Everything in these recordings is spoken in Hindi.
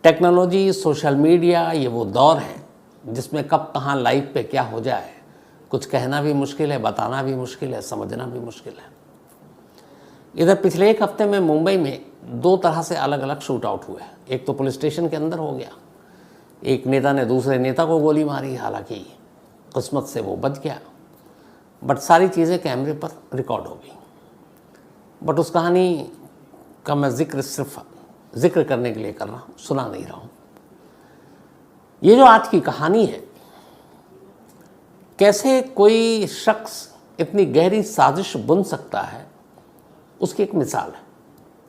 टेक्नोलॉजी, सोशल मीडिया, ये वो दौर है जिसमें कब कहाँ लाइफ पे क्या हो जाए कुछ कहना भी मुश्किल है, बताना भी मुश्किल है, समझना भी मुश्किल है। इधर पिछले एक हफ्ते में मुंबई में दो तरह से अलग अलग शूट आउट हुए। एक तो पुलिस स्टेशन के अंदर हो गया, एक नेता ने दूसरे नेता को गोली मारी, हालांकि किस्मत से वो बच गया, बट सारी चीज़ें कैमरे पर रिकॉर्ड हो गई। बट उस कहानी का मैं सिर्फ जिक्र करने के लिए कर रहा हूँ, सुना नहीं रहा हूँ। ये जो आज की कहानी है, कैसे कोई शख्स इतनी गहरी साजिश बुन सकता है, उसकी एक मिसाल है,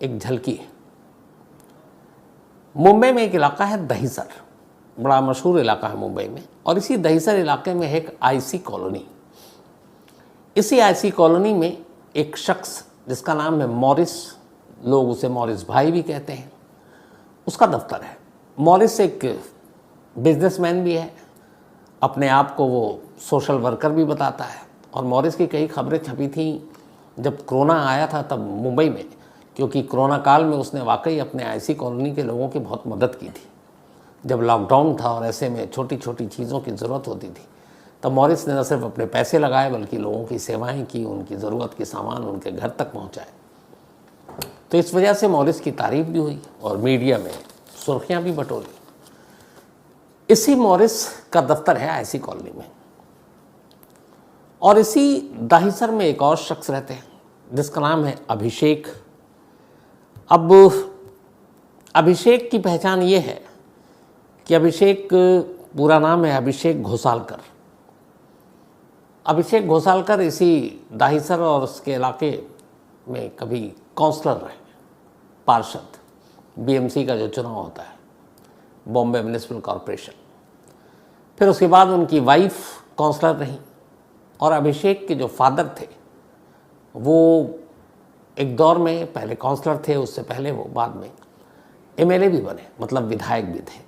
एक झलकी है। मुंबई में एक इलाका है दहीसर, बड़ा मशहूर इलाका है मुंबई में, और इसी दहीसर इलाके में है एक आईसी कॉलोनी। इसी आईसी कॉलोनी में एक शख्स जिसका नाम है मॉरिस, लोग उसे मॉरिस भाई भी कहते हैं, उसका दफ्तर है। मॉरिस एक बिजनेसमैन भी है, अपने आप को वो सोशल वर्कर भी बताता है, और मॉरिस की कई खबरें छपी थी जब कोरोना आया था तब मुंबई में, क्योंकि कोरोना काल में उसने वाकई अपने आईसी कॉलोनी के लोगों की बहुत मदद की थी। जब लॉकडाउन था और ऐसे में छोटी छोटी चीज़ों की ज़रूरत होती थी, तब मॉरिस ने न सिर्फ अपने पैसे लगाए बल्कि लोगों की सेवाएं की, उनकी ज़रूरत के सामान उनके घर तक पहुंचाए। तो इस वजह से मॉरिस की तारीफ भी हुई और मीडिया में सुर्खियां भी बटोरी। इसी मॉरिस का दफ्तर है आईसी कॉलोनी में, और इसी दहीसर में एक और शख्स रहते हैं जिसका नाम है अभिषेक। अब अभिषेक की पहचान ये है कि अभिषेक, पूरा नाम है अभिषेक घोसालकर। अभिषेक घोसालकर इसी दहीसर और उसके इलाके में कभी काउंसलर रहे, पार्षद, बीएमसी का जो चुनाव होता है, बॉम्बे म्युनिसिपल कॉरपोरेशन। फिर उसके बाद उनकी वाइफ काउंसलर रही, और अभिषेक के जो फादर थे वो एक दौर में पहले काउंसलर थे, उससे पहले वो बाद में एमएलए भी बने, मतलब विधायक भी थे।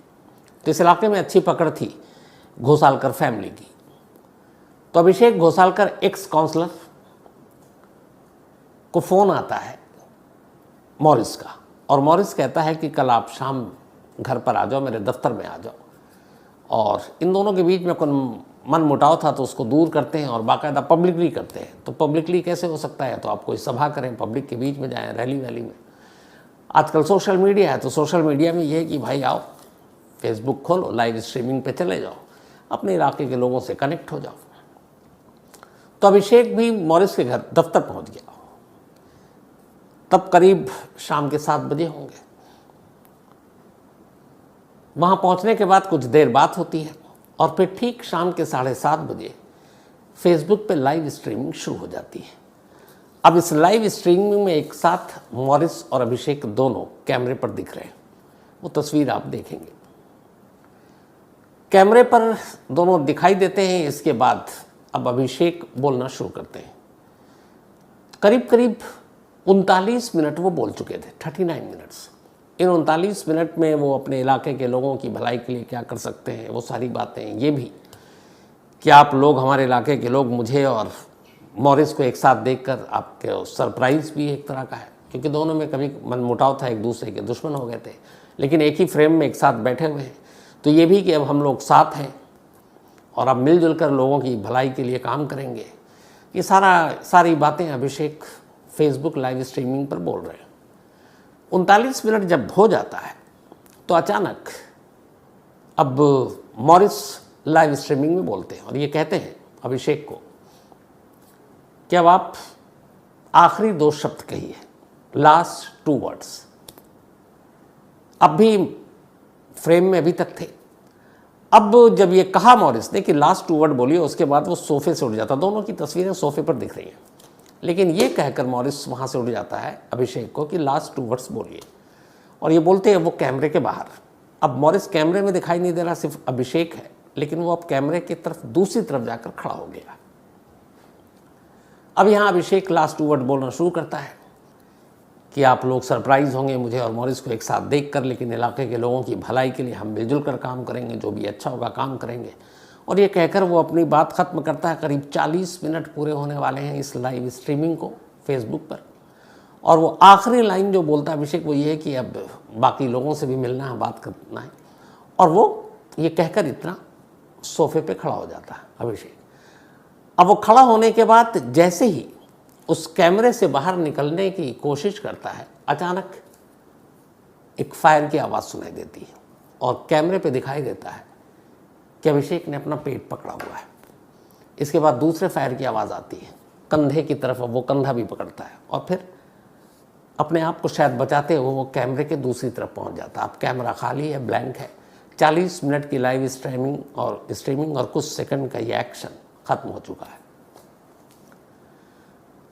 तो इस इलाके में अच्छी पकड़ थी घोसालकर फैमिली की। तो अभिषेक घोसालकर एक्स काउंसलर को फ़ोन आता है मॉरिस का, और मॉरिस कहता है कि कल आप शाम घर पर आ जाओ, मेरे दफ्तर में आ जाओ। और इन दोनों के बीच में कोई मन मुटाव था तो उसको दूर करते हैं और बाकायदा पब्लिकली करते हैं। तो पब्लिकली कैसे हो सकता है, तो आप कोई सभा करें, पब्लिक के बीच में जाएं, रैली वैली में। आजकल सोशल मीडिया है, तो सोशल मीडिया में ये है कि भाई आओ, फेसबुक खोलो, लाइव स्ट्रीमिंग पे चले जाओ, अपने इलाके के लोगों से कनेक्ट हो जाओ। तो अभिषेक भी मॉरिस के घर दफ्तर पहुंच गया। तब करीब शाम के 7 बजे होंगे। वहां पहुंचने के बाद कुछ देर बात होती है, और फिर ठीक शाम के 7:30 बजे फेसबुक पे लाइव स्ट्रीमिंग शुरू हो जाती है। अब इस लाइव स्ट्रीमिंग में एक साथ मॉरिस और अभिषेक दोनों कैमरे पर दिख रहे हैं। वो तस्वीर आप देखेंगे, कैमरे पर दोनों दिखाई देते हैं। इसके बाद अब अभिषेक बोलना शुरू करते हैं। करीब करीब 39 मिनट वो बोल चुके थे, 39 मिनट्स। इन 39 मिनट में वो अपने इलाके के लोगों की भलाई के लिए क्या कर सकते हैं, वो सारी बातें, ये भी कि आप लोग, हमारे इलाके के लोग, मुझे और मॉरिस को एक साथ देखकर आपके सरप्राइज़ भी एक तरह का है, क्योंकि दोनों में कभी मनमुटाव था, एक दूसरे के दुश्मन हो गए थे, लेकिन एक ही फ्रेम में एक साथ बैठे हुए हैं। तो ये भी कि अब हम लोग साथ हैं और अब मिलजुल कर लोगों की भलाई के लिए काम करेंगे। ये सारी बातें अभिषेक फेसबुक लाइव स्ट्रीमिंग पर बोल रहे हैं। 39 मिनट जब हो जाता है तो अचानक अब मॉरिस लाइव स्ट्रीमिंग में बोलते हैं और ये कहते हैं अभिषेक को कि अब आप आखिरी 2 शब्द कहिए, लास्ट 2 वर्ड्स। अब भी फ्रेम में अभी तक थे। अब जब ये कहा मॉरिस ने कि लास्ट 2 वर्ड बोलिए, उसके बाद वो सोफे से उठ जाता। दोनों की तस्वीरें सोफे पर दिख रही हैं, लेकिन ये कहकर मॉरिस वहाँ से उठ जाता है अभिषेक को कि लास्ट 2 वर्ड्स बोलिए, और ये बोलते हैं वो कैमरे के बाहर। अब मॉरिस कैमरे में दिखाई नहीं दे रहा, सिर्फ अभिषेक है, लेकिन वो अब कैमरे की तरफ दूसरी तरफ जाकर खड़ा हो गया। अब यहाँ अभिषेक लास्ट 2 वर्ड बोलना शुरू करता है कि आप लोग सरप्राइज होंगे मुझे और मॉरिस को एक साथ देखकर, लेकिन इलाके के लोगों की भलाई के लिए हम मिलजुल कर काम करेंगे, जो भी अच्छा होगा काम करेंगे। और ये कहकर वो अपनी बात ख़त्म करता है। करीब 40 मिनट पूरे होने वाले हैं इस लाइव स्ट्रीमिंग को फेसबुक पर, और वो आखिरी लाइन जो बोलता है अभिषेक वो ये है कि अब बाकी लोगों से भी मिलना है, बात करना है, और वो ये कहकर इतना सोफे पे खड़ा हो जाता है अभिषेक। अब वो खड़ा होने के बाद जैसे ही उस कैमरे से बाहर निकलने की कोशिश करता है, अचानक एक फायर की आवाज़ सुनाई देती है और कैमरे पे दिखाई देता है कि अभिषेक ने अपना पेट पकड़ा हुआ है। इसके बाद दूसरे फायर की आवाज़ आती है कंधे की तरफ, वो कंधा भी पकड़ता है और फिर अपने आप को शायद बचाते हुए वो कैमरे के दूसरी तरफ पहुंच जाता है। अब कैमरा खाली है, ब्लैंक है। 40 मिनट की लाइव स्ट्रीमिंग और कुछ सेकंड का ये एक्शन खत्म हो चुका है।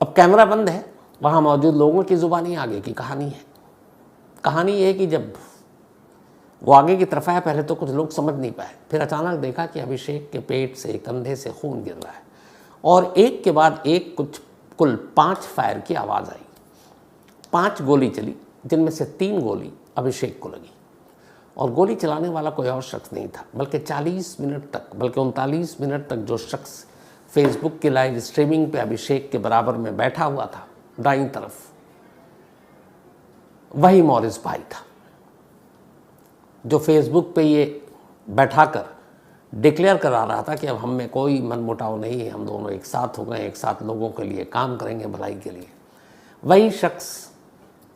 अब कैमरा बंद है, वहाँ मौजूद लोगों की जुबानी आगे की कहानी है। कहानी ये है कि जब वो आगे की तरफ आया, पहले तो कुछ लोग समझ नहीं पाए, फिर अचानक देखा कि अभिषेक के पेट से, कंधे से खून गिर रहा है और एक के बाद एक कुल 5 फायर की आवाज़ आई। 5 गोली चली, जिनमें से 3 गोली अभिषेक को लगी और गोली चलाने वाला कोई और शख्स नहीं था, बल्कि 40 मिनट तक, बल्कि 39 मिनट तक जो शख्स फेसबुक की लाइव स्ट्रीमिंग पे अभिषेक के बराबर में बैठा हुआ था दाईं तरफ, वही मॉरिस भाई था, जो फेसबुक पे ये बैठाकर डिक्लेयर करा रहा था कि अब हम में कोई मनमुटाव नहीं है, हम दोनों एक साथ हो गए, एक साथ लोगों के लिए काम करेंगे, भलाई के लिए। वही शख्स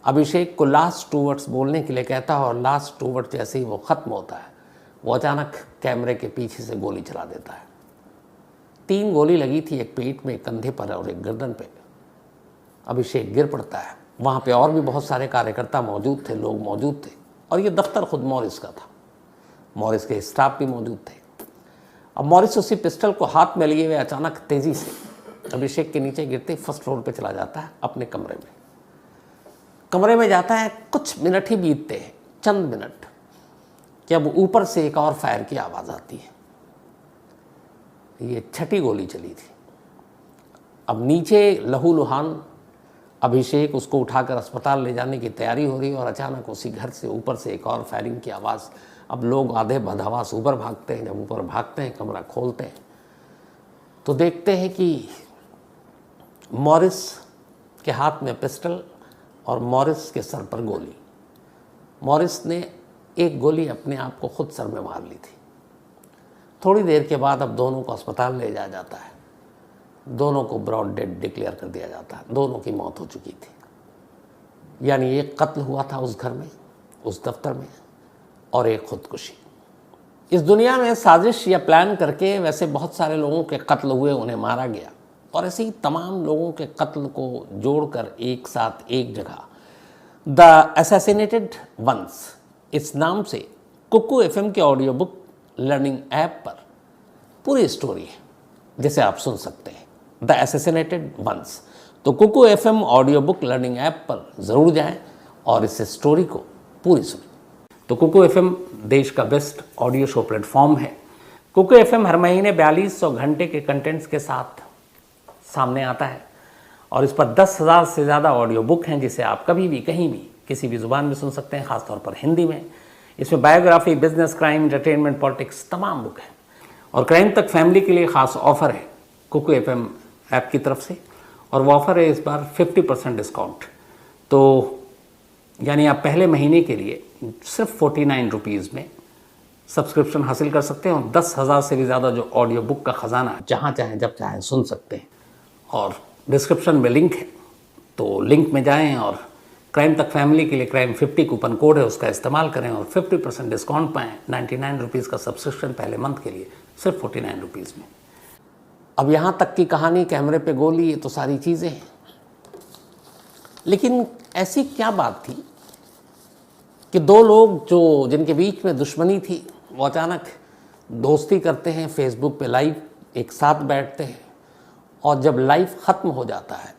अभिषेक को लास्ट 2 वर्ड्स बोलने के लिए कहता है और लास्ट 2 वर्ड जैसे ही वो ख़त्म होता है, वो अचानक कैमरे के पीछे से गोली चला देता है। 3 गोली लगी थी, एक पेट में, एक कंधे पर और एक गर्दन पे। अभिषेक गिर पड़ता है। वहाँ पे और भी बहुत सारे कार्यकर्ता मौजूद थे, लोग मौजूद थे और ये दफ्तर खुद मॉरिस का था। मॉरिस के स्टाफ भी मौजूद थे। अब मॉरिस उसी पिस्टल को हाथ में लिए हुए अचानक तेज़ी से अभिषेक के नीचे गिरते फर्स्ट फ्लोर पे चला जाता है अपने कमरे में। कमरे में जाता है, कुछ मिनट ही बीतते हैं, चंद मिनट, कि अब ऊपर से एक और फायर की आवाज़ आती है। ये 6ठी गोली चली थी। अब नीचे लहूलुहान अभिषेक, उसको उठाकर अस्पताल ले जाने की तैयारी हो रही है और अचानक उसी घर से ऊपर से एक और फायरिंग की आवाज़। अब लोग आधे बदहवास ऊपर भागते हैं। जब ऊपर भागते हैं, कमरा खोलते हैं तो देखते हैं कि मॉरिस के हाथ में पिस्टल और मॉरिस के सर पर गोली। मॉरिस ने एक गोली अपने आप को खुद सर में मार ली थी। थोड़ी देर के बाद अब दोनों को अस्पताल ले जाया जाता है। दोनों को ब्रॉड डेड डिक्लेयर कर दिया जाता है। दोनों की मौत हो चुकी थी। यानी एक कत्ल हुआ था उस घर में, उस दफ्तर में, और एक खुदकुशी। इस दुनिया में साजिश या प्लान करके वैसे बहुत सारे लोगों के कत्ल हुए, उन्हें मारा गया, और ऐसे ही तमाम लोगों के कत्ल को जोड़कर एक साथ एक जगह द असैसिनेटेड वंस, इस नाम से कुकू एफएम के ऑडियो बुक लर्निंग ऐप पर पूरी स्टोरी है, जिसे आप सुन सकते हैं, द असैसिनेटेड वंस। तो Kuku FM audio book learning app पर ज़रूर जाएं और इस स्टोरी को पूरी सुनें। तो कुकू एफएम देश का बेस्ट ऑडियो शो प्लेटफॉर्म है। कुकू एफएम हर महीने 4200 घंटे के कंटेंट्स के साथ सामने आता है और इस पर 10,000 से ज़्यादा ऑडियो बुक हैं, जिसे आप कभी भी, कहीं भी, किसी भी ज़ुबान में सुन सकते हैं, ख़ासतौर पर हिंदी में। इसमें biography, business, crime, entertainment, politics, तमाम बुक हैं। और क्राइम तक फैमिली के लिए ख़ास ऑफ़र है कुकू एफएम ऐप की तरफ से, और वो ऑफ़र है इस बार 50% डिस्काउंट। तो यानी आप पहले महीने के लिए सिर्फ 49 रुपीज़ में सब्सक्रिप्शन हासिल कर सकते हैं और 10,000 से भी ज़्यादा जो ऑडियो बुक का ख़जाना जहाँ चाहें जब चाहें सुन सकते हैं। और डिस्क्रिप्शन में लिंक है, तो लिंक में जाएं और क्राइम तक फैमिली के लिए क्राइम 50 कूपन कोड है, उसका इस्तेमाल करें और 50% डिस्काउंट पाएँ। 99 रुपीज़ का सब्सक्रिप्शन पहले मंथ के लिए सिर्फ 49 रुपीज़ में। अब यहाँ तक की कहानी, कैमरे पे गोली, ये तो सारी चीज़ें हैं, लेकिन ऐसी क्या बात थी कि 2 लोग जो जिनके बीच में दुश्मनी थी, वो अचानक दोस्ती करते हैं, फेसबुक पे लाइव एक साथ बैठते हैं, और जब लाइव ख़त्म हो जाता है,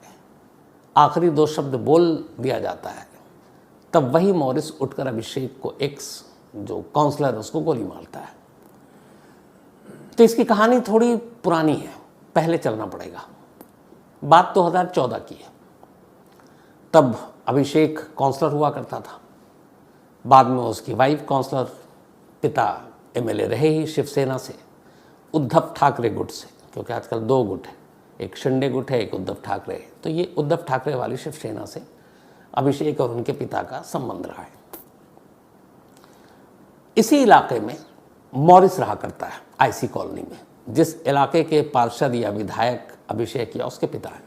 आखिरी 2 शब्द बोल दिया जाता है, तब वही मॉरिस उठकर अभिषेक को, एक्स जो काउंसलर, उसको गोली मारता है। तो इसकी कहानी थोड़ी पुरानी है, पहले चलना पड़ेगा। बात 2014 की है। तब अभिषेक काउंसलर हुआ करता था, बाद में उसकी वाइफ काउंसलर, पिता एमएलए रहे ही शिवसेना से, उद्धव ठाकरे गुट से, क्योंकि आजकल 2 गुट हैं, एक शिंदे गुट है, एक उद्धव ठाकरे है। तो ये उद्धव ठाकरे वाली शिवसेना से अभिषेक और उनके पिता का संबंध रहा है। इसी इलाके में मॉरिस रहा करता है, आईसी कॉलोनी में, जिस इलाके के पार्षद या विधायक अभिषेक या उसके पिता हैं।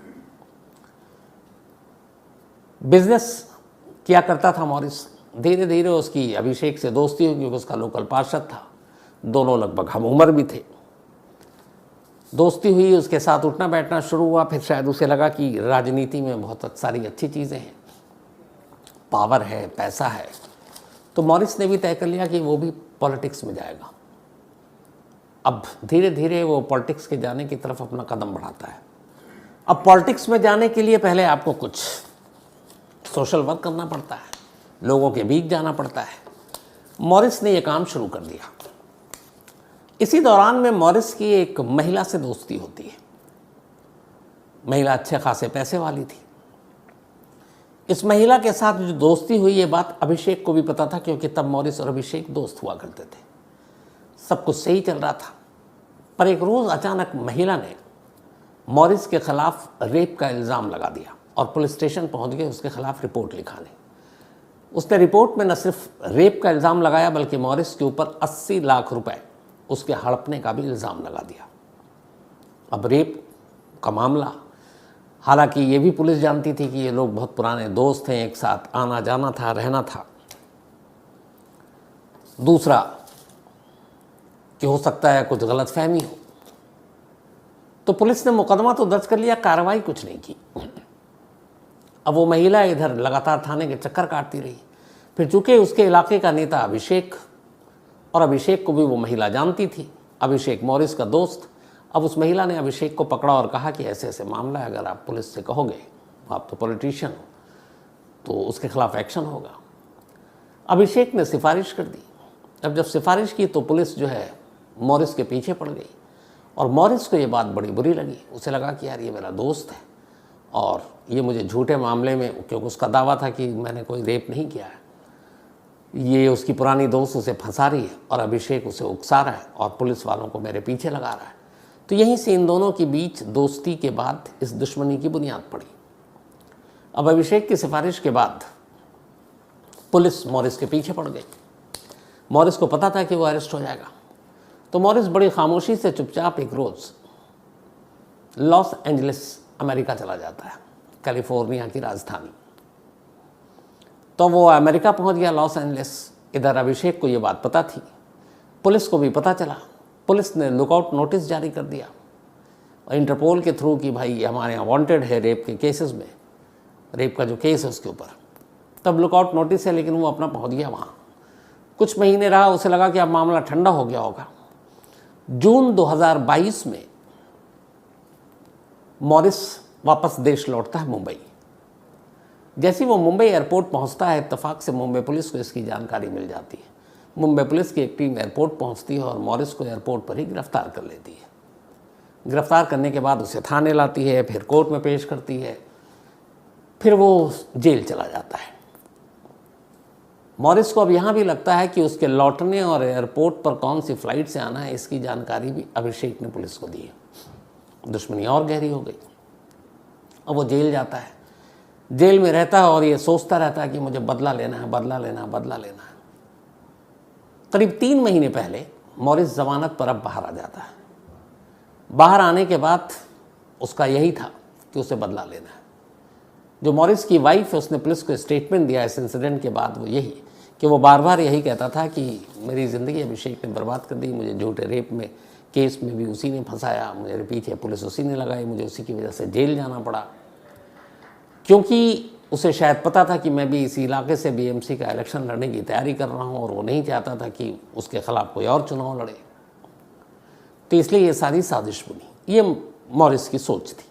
बिजनेस किया करता था मॉरिस। धीरे धीरे उसकी अभिषेक से दोस्ती हुई क्योंकि उसका लोकल पार्षद था, दोनों लगभग हम उम्र भी थे। दोस्ती हुई, उसके साथ उठना बैठना शुरू हुआ। फिर शायद उसे लगा कि राजनीति में बहुत सारी अच्छी चीज़ें हैं, पावर है, पैसा है, तो मॉरिस ने भी तय कर लिया कि वो भी पॉलिटिक्स में जाएगा। अब धीरे धीरे वो पॉलिटिक्स के जाने की तरफ अपना कदम बढ़ाता है। अब पॉलिटिक्स में जाने के लिए पहले आपको कुछ सोशल वर्क करना पड़ता है, लोगों के बीच जाना पड़ता है। मॉरिस ने ये काम शुरू कर दिया। इसी दौरान में मॉरिस की एक महिला से दोस्ती होती है। महिला अच्छे खासे पैसे वाली थी। इस महिला के साथ जो दोस्ती हुई, ये बात अभिषेक को भी पता था क्योंकि तब मॉरिस और अभिषेक दोस्त हुआ करते थे। सब कुछ सही चल रहा था, पर एक रोज़ अचानक महिला ने मॉरिस के खिलाफ रेप का इल्ज़ाम लगा दिया और पुलिस स्टेशन पहुंच गए उसके खिलाफ रिपोर्ट लिखाने। उसने रिपोर्ट में न सिर्फ रेप का इल्ज़ाम लगाया बल्कि मॉरिस के ऊपर 80 लाख रुपए उसके हड़पने का भी इल्ज़ाम लगा दिया। अब रेप का मामला, हालांकि ये भी पुलिस जानती थी कि ये लोग बहुत पुराने दोस्त हैं, एक साथ आना जाना था, रहना था। दूसरा कि हो सकता है कुछ गलतफहमी हो, तो पुलिस ने मुकदमा तो दर्ज कर लिया, कार्रवाई कुछ नहीं की। अब वो महिला इधर लगातार थाने के चक्कर काटती रही। फिर चूंकि उसके इलाके का नेता अभिषेक, और अभिषेक को भी वो महिला जानती थी, अभिषेक मॉरिस का दोस्त। अब उस महिला ने अभिषेक को पकड़ा और कहा कि ऐसे ऐसे मामला है, अगर आप पुलिस से कहोगे, आप तो पॉलिटिशियन हो, तो उसके खिलाफ एक्शन होगा। अभिषेक ने सिफारिश कर दी। अब जब सिफारिश की तो पुलिस जो है मॉरिस के पीछे पड़ गई और मॉरिस को ये बात बड़ी बुरी लगी। उसे लगा कि यार ये मेरा दोस्त है और ये मुझे झूठे मामले में, क्योंकि उसका दावा था कि मैंने कोई रेप नहीं किया है, ये उसकी पुरानी दोस्त उसे फंसा रही है और अभिषेक उसे उकसा रहा है और पुलिस वालों को मेरे पीछे लगा रहा है। तो यहीं से इन दोनों के बीच दोस्ती के बाद इस दुश्मनी की बुनियाद पड़ी। अब अभिषेक की सिफारिश के बाद पुलिस मॉरिस के पीछे पड़ गई। मॉरिस को पता था कि वो अरेस्ट हो जाएगा, तो मॉरिस बड़ी खामोशी से चुपचाप एक रोज़ लॉस एंजलिस अमेरिका चला जाता है, कैलिफोर्निया की राजधानी। तो वो अमेरिका पहुंच गया, लॉस एंजलिस। इधर अभिषेक को ये बात पता थी, पुलिस को भी पता चला। पुलिस ने लुकआउट नोटिस जारी कर दिया और इंटरपोल के थ्रू कि भाई हमारे यहाँ वांटेड है रेप के केसेस में, रेप का जो केस है उसके ऊपर। तब लुकआउट नोटिस है, लेकिन वो अपना पहुंच गया वहाँ। कुछ महीने रहा, उसे लगा कि अब मामला ठंडा हो गया होगा। जून 2022 में मॉरिस वापस देश लौटता है, मुंबई। जैसे ही वो मुंबई एयरपोर्ट पहुंचता है, इत्तेफाक से मुंबई पुलिस को इसकी जानकारी मिल जाती है। मुंबई पुलिस की एक टीम एयरपोर्ट पहुंचती है और मॉरिस को एयरपोर्ट पर ही गिरफ्तार कर लेती है। गिरफ्तार करने के बाद उसे थाने लाती है, फिर कोर्ट में पेश करती है, फिर वो जेल चला जाता है। मॉरिस को अब यहाँ भी लगता है कि उसके लौटने और एयरपोर्ट पर कौन सी फ़्लाइट से आना है, इसकी जानकारी भी अभिषेक ने पुलिस को दी है। दुश्मनी और गहरी हो गई। अब वो जेल जाता है, जेल में रहता है और ये सोचता रहता है कि मुझे बदला लेना है, बदला लेना है, बदला लेना है। करीब 3 महीने पहले मॉरिस ज़मानत पर अब बाहर आ जाता है। बाहर आने के बाद उसका यही था कि उसे बदला लेना है। जो मॉरिस की वाइफ है, उसने पुलिस को स्टेटमेंट दिया इस इंसिडेंट के बाद, वो यही कि वो बार बार यही कहता था कि मेरी ज़िंदगी अभिषेक ने बर्बाद कर दी, मुझे झूठे रेप में केस में भी उसी ने फंसाया, मेरे पीछे पुलिस उसी ने लगाई, मुझे उसी की वजह से जेल जाना पड़ा। क्योंकि उसे शायद पता था कि मैं भी इसी इलाके से बीएमसी का इलेक्शन लड़ने की तैयारी कर रहा हूं और वो नहीं चाहता था कि उसके खिलाफ कोई और चुनाव लड़े, तो इसलिए ये सारी साजिश बनी। ये मॉरिस की सोच थी।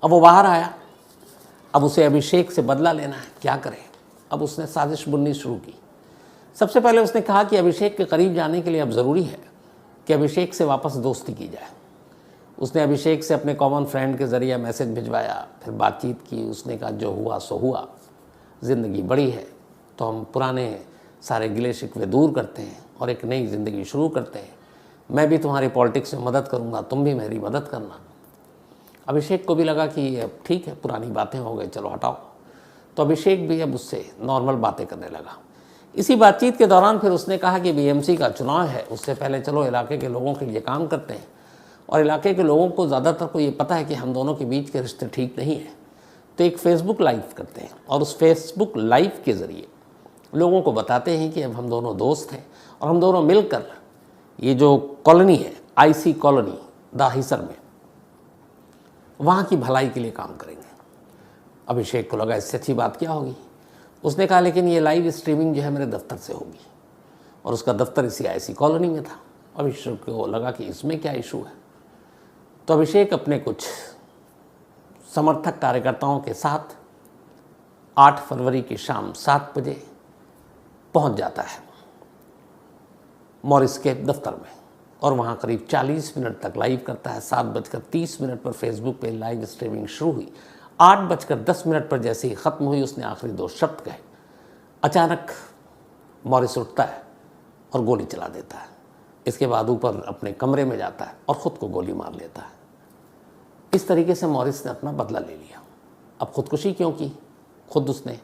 अब वो बाहर आया, अब उसे अभिषेक से बदला लेना है, क्या करे। अब उसने साजिश बुननी शुरू की। सबसे पहले उसने कहा कि अभिषेक के करीब जाने के लिए अब ज़रूरी है कि अभिषेक से वापस दोस्ती की जाए। उसने अभिषेक से अपने कॉमन फ्रेंड के ज़रिए मैसेज भिजवाया, फिर बातचीत की। उसने कहा जो हुआ सो हुआ, ज़िंदगी बड़ी है तो हम पुराने सारे गिले शिकवे दूर करते हैं और एक नई ज़िंदगी शुरू करते हैं। मैं भी तुम्हारी पॉलिटिक्स में मदद करूँगा, तुम भी मेरी मदद करना। अभिषेक को भी लगा कि अब ठीक है, पुरानी बातें हो गई, चलो हटाओ। तो अभिषेक भी अब उससे नॉर्मल बातें करने लगा। इसी बातचीत के दौरान फिर उसने कहा कि बीएमसी का चुनाव है, उससे पहले चलो इलाके के लोगों के लिए काम करते हैं। और इलाके के लोगों को ज़्यादातर को ये पता है कि हम दोनों के बीच के रिश्ते ठीक नहीं हैं, तो एक फेसबुक लाइव करते हैं और उस फेसबुक लाइव के ज़रिए लोगों को बताते हैं कि अब हम दोनों दोस्त हैं और हम दोनों मिलकर ये जो कॉलोनी है आईसी कॉलोनी दाहिसर में, वहाँ की भलाई के लिए काम करेंगे। अभिषेक को लगा इससे अच्छी बात क्या होगी। उसने कहा लेकिन ये लाइव स्ट्रीमिंग जो है मेरे दफ्तर से होगी, और उसका दफ्तर इसी आईसी कॉलोनी में था। अभिषेक को लगा कि इसमें क्या इशू है, तो अभिषेक अपने कुछ समर्थक कार्यकर्ताओं के साथ 8 फरवरी की शाम 7 बजे पहुंच जाता है मॉरिस के दफ्तर में, और वहां करीब 40 मिनट तक लाइव करता है। 7:30 पर फेसबुक पे लाइव स्ट्रीमिंग शुरू हुई। 8:10 पर जैसे ही ख़त्म हुई उसने आखिरी 2 शब्द कहे। अचानक मॉरिस उठता है और गोली चला देता है। इसके बाद ऊपर अपने कमरे में जाता है और ख़ुद को गोली मार लेता है। इस तरीके से मॉरिस ने अपना बदला ले लिया। अब खुदकुशी क्यों की खुद उसने,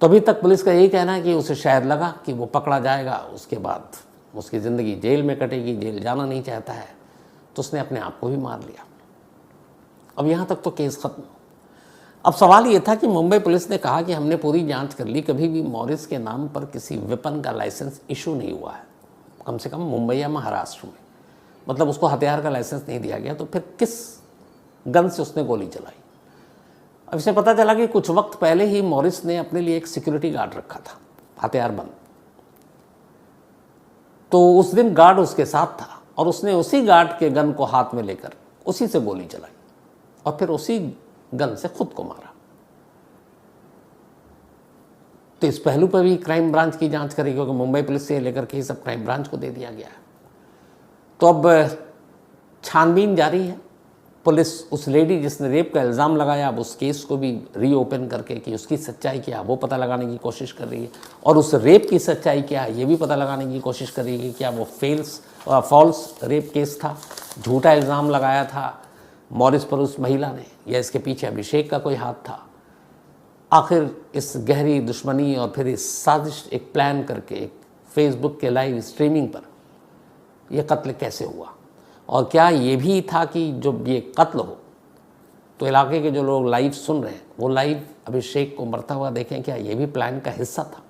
तो अभी तक पुलिस का यही कहना है कि उसे शायद लगा कि वो पकड़ा जाएगा, उसके बाद उसकी ज़िंदगी जेल में कटेगी, जेल जाना नहीं चाहता है, तो उसने अपने आप को भी मार लिया। अब यहाँ तक तो केस ख़त्म। अब सवाल ये था कि मुंबई पुलिस ने कहा कि हमने पूरी जांच कर ली, कभी भी मॉरिस के नाम पर किसी वेपन का लाइसेंस इशू नहीं हुआ है, कम से कम मुंबई या महाराष्ट्र में। मतलब उसको हथियार का लाइसेंस नहीं दिया गया, तो फिर किस गन से उसने गोली चलाई। अब इसे पता चला कि कुछ वक्त पहले ही मॉरिस ने अपने लिए एक सिक्योरिटी गार्ड रखा था, हथियारबंद। तो उस दिन गार्ड उसके साथ था और उसने उसी गार्ड के गन को हाथ में लेकर उसी से गोली चलाई और फिर उसी गन से खुद को मारा। तो इस पहलू पर भी क्राइम ब्रांच की जांच करेगी, क्योंकि मुंबई पुलिस से लेकर के सब क्राइम ब्रांच को दे दिया गया है। तो अब छानबीन जारी है। पुलिस उस लेडी जिसने रेप का इल्ज़ाम लगाया, अब उस केस को भी रीओपन करके कि उसकी सच्चाई क्या है वो पता लगाने की कोशिश कर रही है, और उस रेप की सच्चाई क्या है ये भी पता लगाने की कोशिश कर रही है। क्या वो फॉल्स रेप केस था, झूठा इल्ज़ाम लगाया था मॉरिस पर उस महिला ने, या इसके पीछे अभिषेक का कोई हाथ था। आखिर इस गहरी दुश्मनी और फिर इस साजिश एक प्लान करके एक फेसबुक के लाइव स्ट्रीमिंग पर यह कत्ल कैसे हुआ, और क्या ये भी था कि जब ये कत्ल हो तो इलाके के जो लोग लाइव सुन रहे हैं वो लाइव अभिषेक को मरता हुआ देखें, क्या ये भी प्लान का हिस्सा था।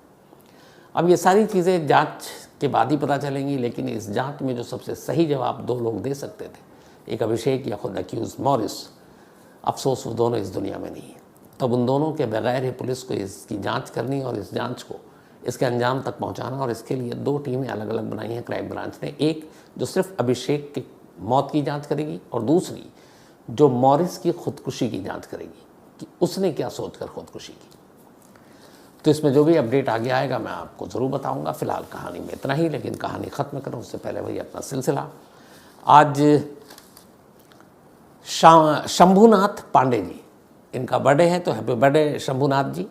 अब ये सारी चीज़ें जांच के बाद ही पता चलेंगी, लेकिन इस जांच में जो सबसे सही जवाब 2 लोग दे सकते थे, एक अभिषेक या खुद अक्यूज मॉरिस, अफसोस वो दोनों इस दुनिया में नहीं है। तब उन दोनों के बगैर ही पुलिस को इसकी जांच करनी और इस जांच को इसके अंजाम तक पहुंचाना, और इसके लिए 2 टीमें अलग अलग बनाई हैं क्राइम ब्रांच ने। एक जो सिर्फ अभिषेक की मौत की जांच करेगी, और दूसरी जो मॉरिस की खुदकुशी की जांच करेगी कि उसने क्या सोचकर खुदकुशी की। तो इसमें जो भी अपडेट आगे आएगा मैं आपको ज़रूर बताऊंगा। फिलहाल कहानी में इतना ही, लेकिन कहानी ख़त्म करूं उससे पहले वही अपना सिलसिला। आज शंभुनाथ पांडे जी, इनका बर्थडे है, तो हैप्पी बर्थडे शंभुनाथ जी।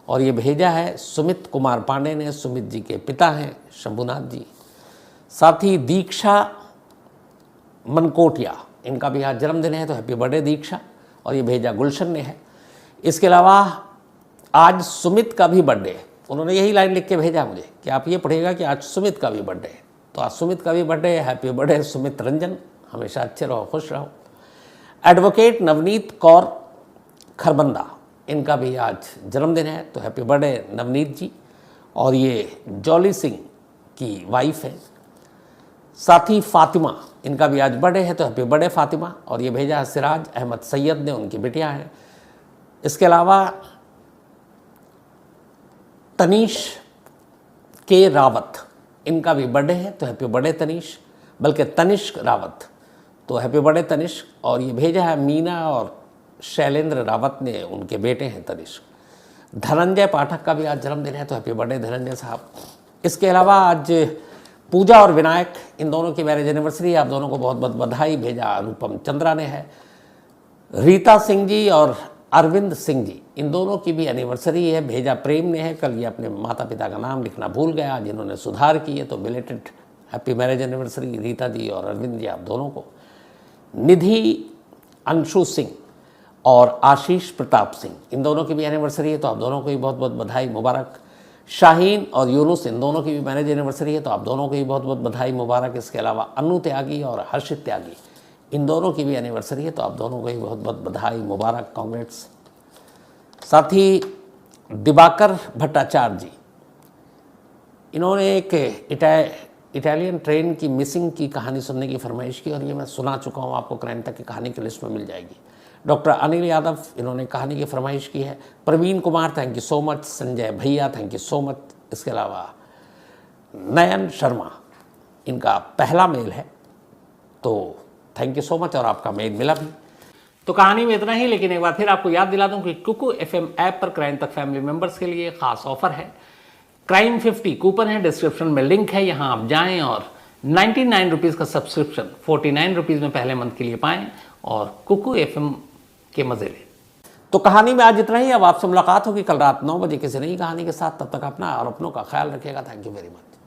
और ये भेजा है सुमित कुमार पांडे ने, सुमित जी के पिता हैं शंभुनाथ जी। साथ ही दीक्षा मनकोटिया, इनका भी आज जन्मदिन है, तो हैप्पी बर्थडे दीक्षा। और ये भेजा गुलशन ने है। इसके अलावा आज सुमित का भी बर्थडे है। उन्होंने यही लाइन लिख के भेजा मुझे कि आप ये पढ़िएगा कि आज सुमित का भी बर्थडे है, तो आज सुमित का भी बर्थडे है। हैप्पी बर्थडे सुमित रंजन, हमेशा अच्छे रहो, खुश रहो। एडवोकेट नवनीत कौर खरबंदा, इनका भी आज जन्मदिन है, तो हैप्पी बर्थडे नवनीत जी। और ये जॉली सिंह की वाइफ है। साथ ही फातिमा, इनका भी आज बर्थडे है, तो हैप्पी बर्थडे फातिमा। और ये भेजा है सिराज अहमद सैयद ने, उनकी बिटिया है। इसके अलावा तनीश के रावत, इनका भी बर्थडे है, तो हैप्पी बर्थडे तनीश, बल्कि तनिष्क रावत, तो हैप्पी बर्थडे तनिष्क। और ये भेजा है मीना और शैलेंद्र रावत ने, उनके बेटे हैं तनिष्क। धनंजय पाठक का भी आज जन्मदिन है, तो हैप्पी बर्थडे धनंजय साहब। इसके अलावा आज पूजा और विनायक, इन दोनों की मैरिज एनिवर्सरी है, आप दोनों को बहुत बहुत बधाई। भेजा अनुपम चंद्रा ने है। रीता सिंह जी और अरविंद सिंह जी, इन दोनों की भी एनिवर्सरी है, भेजा प्रेम ने है। कल ये अपने माता पिता का नाम लिखना भूल गया, जिन्होंने सुधार की है, तो belated happy marriage anniversary Rita ji और अरविंद जी, आप दोनों को। निधि अंशु सिंह और आशीष प्रताप सिंह, इन दोनों की भी एनिवर्सरी है, तो आप दोनों को भी बहुत बहुत बधाई मुबारक। शाहीन और यूनुस, इन दोनों की भी मैरिज एनिवर्सरी है, तो आप दोनों को भी बहुत बहुत बधाई मुबारक। इसके अलावा अनु त्यागी और हर्षित त्यागी, इन दोनों की भी एनिवर्सरी है, तो आप दोनों को भी बहुत बहुत बधाई मुबारक, कांग्रेट्स। साथ ही दिवाकर भट्टाचार्य जी, इन्होंने एक इटालियन ट्रेन की मिसिंग की कहानी सुनने की फरमाइश की, और ये मैं सुना चुका हूँ, आपको क्राइम तक की कहानी की लिस्ट में मिल जाएगी। डॉक्टर अनिल यादव, इन्होंने कहानी की फरमाइश की है। Praveen Kumar, thank you so much. Sanjay भैया, थैंक यू सो मच। इसके अलावा नयन शर्मा, इनका पहला मेल है, तो थैंक यू सो मच, और आपका मेल मिला भी। तो कहानी में इतना ही, लेकिन एक बार फिर आपको याद दिला दूं कि कुकू FM ऐप पर क्राइम तक फैमिली मेंबर्स के लिए खास ऑफर है। क्राइम 50 कूपन है, डिस्क्रिप्शन में लिंक है, यहाँ आप जाएं और 99 रुपीज़ का सब्सक्रिप्शन 49 रुपीज़ में पहले मंथ के लिए पाएं और कुकू FM के मजे लें। तो कहानी में आज इतना ही। अब आपसे मुलाकात होगी कल रात 9 बजे किसी नई कहानी के साथ। तब तक अपना और अपनों का ख्याल रखिएगा। Thank you very much.